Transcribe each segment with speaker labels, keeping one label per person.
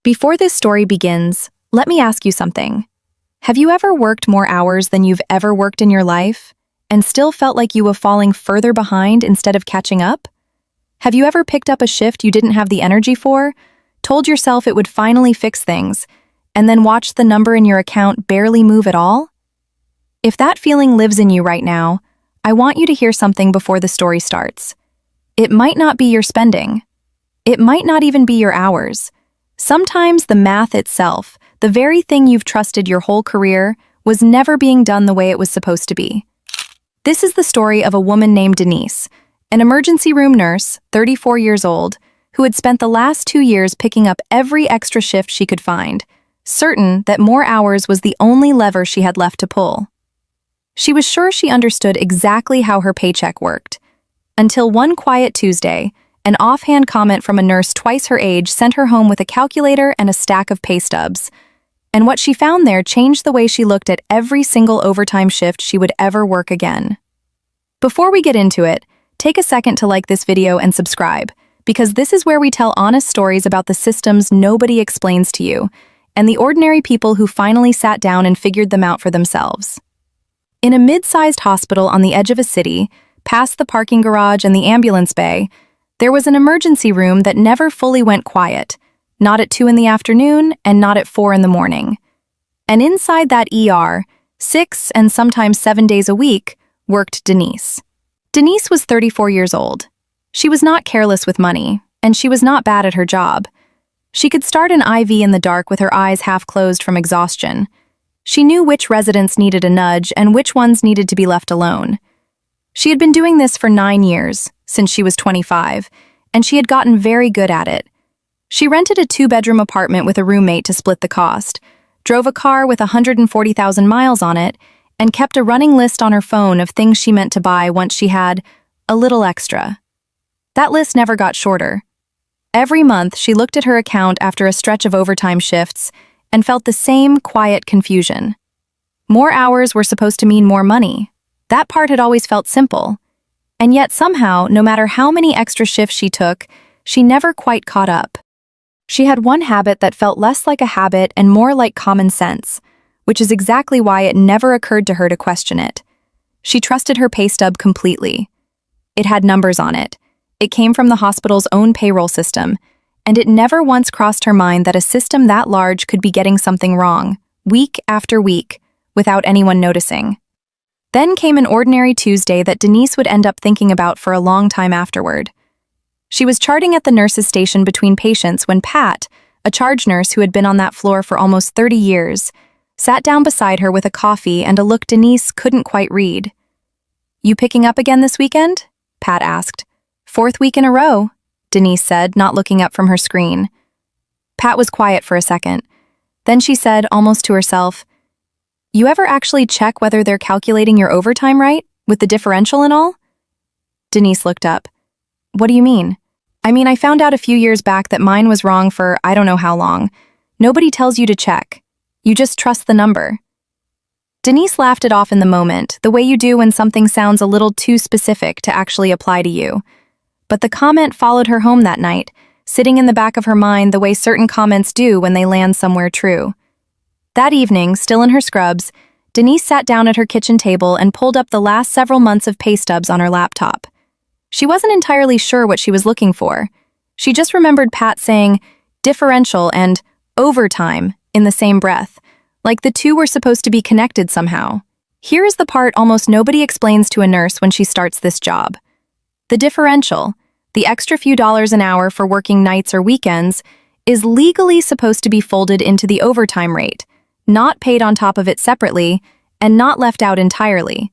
Speaker 1: Before this story begins, let me ask you something. Have you ever worked more hours than you've ever worked in your life and still felt like you were falling further behind instead of catching up? Have you ever picked up a shift you didn't have the energy for, told yourself it would finally fix things, and then watched the number in your account barely move at all? If that feeling lives in you right now, I want you to hear something before the story starts. It might not be your spending. It might not even be your hours. Sometimes the math itself, the very thing you've trusted your whole career, was never being done the way it was supposed to be. This is the story of a woman named Denise, an emergency room nurse, 34 years old, who had spent the last 2 years picking up every extra shift she could find, certain that more hours was the only lever she had left to pull. She was sure she understood exactly how her paycheck worked, until one quiet Tuesday, an offhand comment from a nurse twice her age sent her home with a calculator and a stack of pay stubs. And what she found there changed the way she looked at every single overtime shift she would ever work again. Before we get into it, take a second to like this video and subscribe, because this is where we tell honest stories about the systems nobody explains to you, and the ordinary people who finally sat down and figured them out for themselves. In a mid-sized hospital on the edge of a city, past the parking garage and the ambulance bay, there was an emergency room that never fully went quiet, not at 2 in the afternoon and not at 4 in the morning. And inside that ER, 6 and sometimes 7 days a week, worked Denise. Denise was 34 years old. She was not careless with money, and she was not bad at her job. She could start an IV in the dark with her eyes half closed from exhaustion. She knew which residents needed a nudge and which ones needed to be left alone. She had been doing this for 9 years, since she was 25, and she had gotten very good at it. She rented a 2-bedroom apartment with a roommate to split the cost, drove a car with 140,000 miles on it, and kept a running list on her phone of things she meant to buy once she had a little extra. That list never got shorter. Every month, she looked at her account after a stretch of overtime shifts and felt the same quiet confusion. More hours were supposed to mean more money. That part had always felt simple. And yet somehow, no matter how many extra shifts she took, she never quite caught up. She had one habit that felt less like a habit and more like common sense, which is exactly why it never occurred to her to question it. She trusted her pay stub completely. It had numbers on it. It came from the hospital's own payroll system, and it never once crossed her mind that a system that large could be getting something wrong, week after week, without anyone noticing. Then came an ordinary Tuesday that Denise would end up thinking about for a long time afterward. She was charting at the nurse's station between patients when Pat, a charge nurse who had been on that floor for almost 30 years, sat down beside her with a coffee and a look Denise couldn't quite read. "You picking up again this weekend?" Pat asked. "4th week in a row," Denise said, not looking up from her screen. Pat was quiet for a second. Then she said, almost to herself, "You ever actually check whether they're calculating your overtime right, with the differential and all?" Denise looked up. "What do you mean?" I found out a few years back that mine was wrong for I don't know how long. Nobody tells you to check. You just trust the number." Denise laughed it off in the moment, the way you do when something sounds a little too specific to actually apply to you. But the comment followed her home that night, sitting in the back of her mind the way certain comments do when they land somewhere true. That evening, still in her scrubs, Denise sat down at her kitchen table and pulled up the last several months of pay stubs on her laptop. She wasn't entirely sure what she was looking for. She just remembered Pat saying differential and overtime in the same breath, like the two were supposed to be connected somehow. Here is the part almost nobody explains to a nurse when she starts this job. The differential, the extra few dollars an hour for working nights or weekends, is legally supposed to be folded into the overtime rate, not paid on top of it separately, and not left out entirely.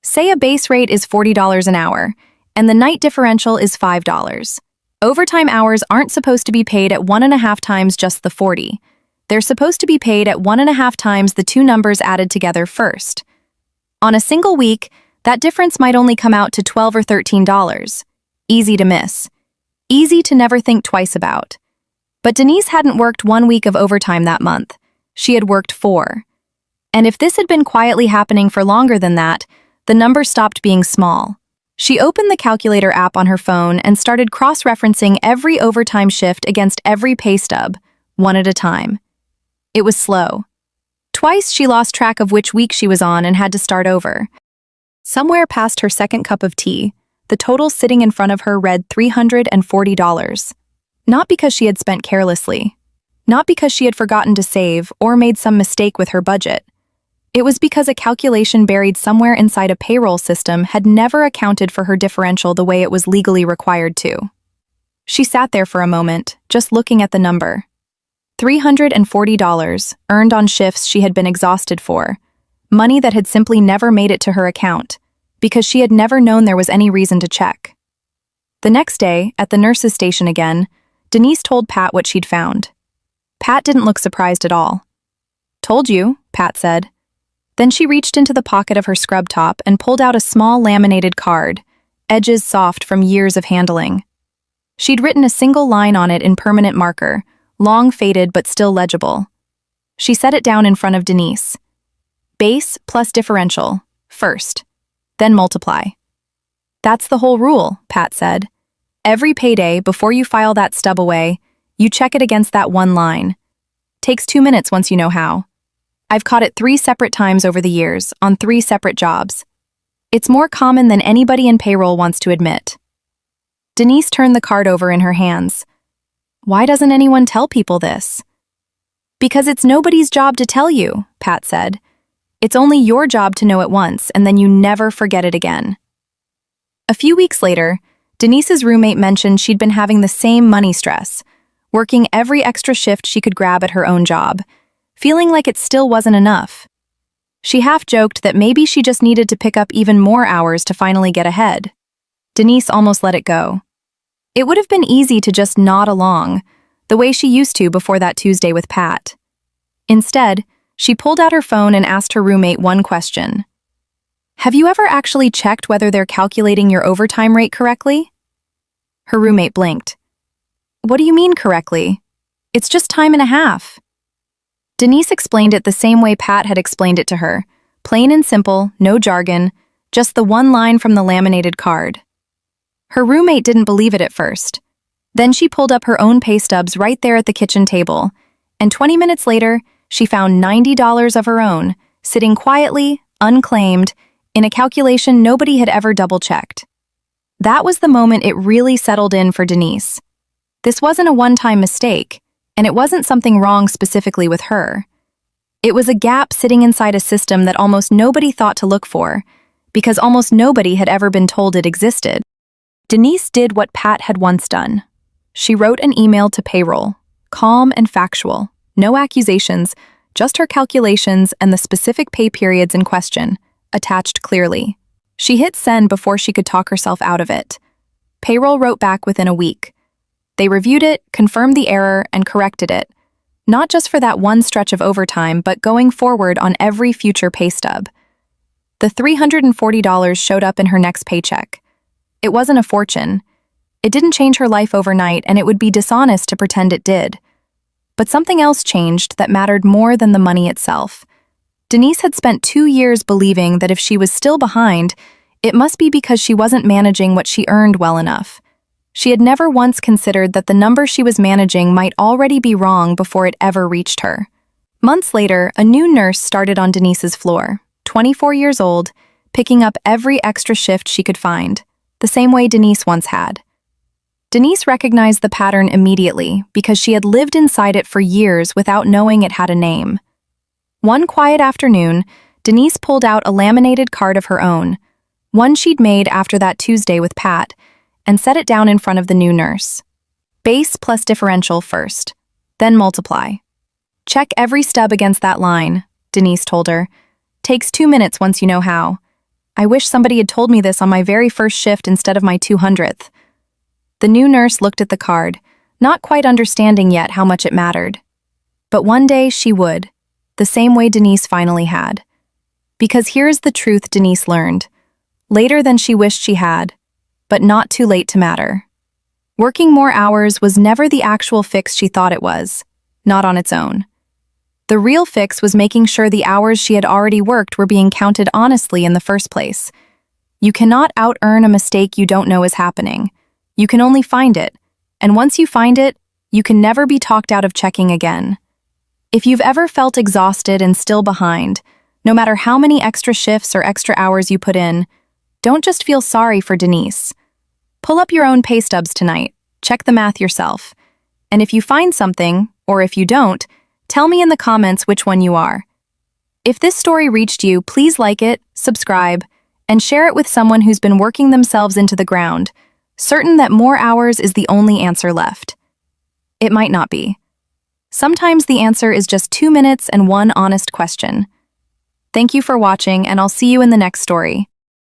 Speaker 1: Say a base rate is $40 an hour, and the night differential is $5. Overtime hours aren't supposed to be paid at 1.5 times just the 40. They're supposed to be paid at 1.5 times the two numbers added together first. On a single week, that difference might only come out to $12 or $13. Easy to miss. Easy to never think twice about. But Denise hadn't worked 1 week of overtime that month. She had worked 4. And if this had been quietly happening for longer than that, the number stopped being small. She opened the calculator app on her phone and started cross-referencing every overtime shift against every pay stub, one at a time. It was slow. Twice she lost track of which week she was on and had to start over. Somewhere past her second cup of tea, the total sitting in front of her read $340. Not because she had spent carelessly. Not because she had forgotten to save or made some mistake with her budget. It was because a calculation buried somewhere inside a payroll system had never accounted for her differential the way it was legally required to. She sat there for a moment, just looking at the number. $340, earned on shifts she had been exhausted for. Money that had simply never made it to her account, because she had never known there was any reason to check. The next day, at the nurse's station again, Denise told Pat what she'd found. Pat didn't look surprised at all. "Told you," Pat said. Then she reached into the pocket of her scrub top and pulled out a small laminated card, edges soft from years of handling. She'd written a single line on it in permanent marker, long faded but still legible. She set it down in front of Denise. Base plus differential, first, then multiply. "That's the whole rule," Pat said. "Every payday, before you file that stub away, you check it against that one line. Takes 2 minutes once you know how. I've caught it 3 separate times over the years, on 3 separate jobs. It's more common than anybody in payroll wants to admit." Denise turned the card over in her hands. "Why doesn't anyone tell people this?" "Because it's nobody's job to tell you," Pat said. "It's only your job to know it once, and then you never forget it again." A few weeks later, Denise's roommate mentioned she'd been having the same money stress, working every extra shift she could grab at her own job, feeling like it still wasn't enough. She half-joked that maybe she just needed to pick up even more hours to finally get ahead. Denise almost let it go. It would have been easy to just nod along, the way she used to before that Tuesday with Pat. Instead, she pulled out her phone and asked her roommate one question. "Have you ever actually checked whether they're calculating your overtime rate correctly?" Her roommate blinked. "What do you mean correctly? It's just time and a half." Denise explained it the same way Pat had explained it to her, plain and simple, no jargon, just the one line from the laminated card. Her roommate didn't believe it at first. Then she pulled up her own pay stubs right there at the kitchen table, and 20 minutes later, she found $90 of her own, sitting quietly, unclaimed, in a calculation nobody had ever double-checked. That was the moment it really settled in for Denise. This wasn't a one-time mistake, and it wasn't something wrong specifically with her. It was a gap sitting inside a system that almost nobody thought to look for, because almost nobody had ever been told it existed. Denise did what Pat had once done. She wrote an email to payroll, calm and factual, no accusations, just her calculations and the specific pay periods in question, attached clearly. She hit send before she could talk herself out of it. Payroll wrote back within a week. They reviewed it, confirmed the error, and corrected it, not just for that one stretch of overtime, but going forward on every future pay stub. The $340 showed up in her next paycheck. It wasn't a fortune. It didn't change her life overnight, and it would be dishonest to pretend it did. But something else changed that mattered more than the money itself. Denise had spent 2 years believing that if she was still behind, it must be because she wasn't managing what she earned well enough. She had never once considered that the number she was managing might already be wrong before it ever reached her. Months later, a new nurse started on Denise's floor, 24 years old, picking up every extra shift she could find, the same way Denise once had. Denise recognized the pattern immediately because she had lived inside it for years without knowing it had a name. One quiet afternoon, Denise pulled out a laminated card of her own, one she'd made after that Tuesday with Pat, and set it down in front of the new nurse. Base plus differential first, then multiply. Check every stub against that line, Denise told her. Takes 2 minutes once you know how. I wish somebody had told me this on my very first shift instead of my 200th. The new nurse looked at the card, not quite understanding yet how much it mattered. But one day she would, the same way Denise finally had. Because here's the truth Denise learned. Later than she wished she had, but not too late to matter. Working more hours was never the actual fix she thought it was, not on its own. The real fix was making sure the hours she had already worked were being counted honestly in the first place. You cannot out-earn a mistake you don't know is happening. You can only find it, and once you find it, you can never be talked out of checking again. If you've ever felt exhausted and still behind, no matter how many extra shifts or extra hours you put in, don't just feel sorry for Denise. Pull up your own pay stubs tonight, check the math yourself. And if you find something, or if you don't, tell me in the comments which one you are. If this story reached you, please like it, subscribe, and share it with someone who's been working themselves into the ground, certain that more hours is the only answer left. It might not be. Sometimes the answer is just 2 minutes and one honest question. Thank you for watching, and I'll see you in the next story.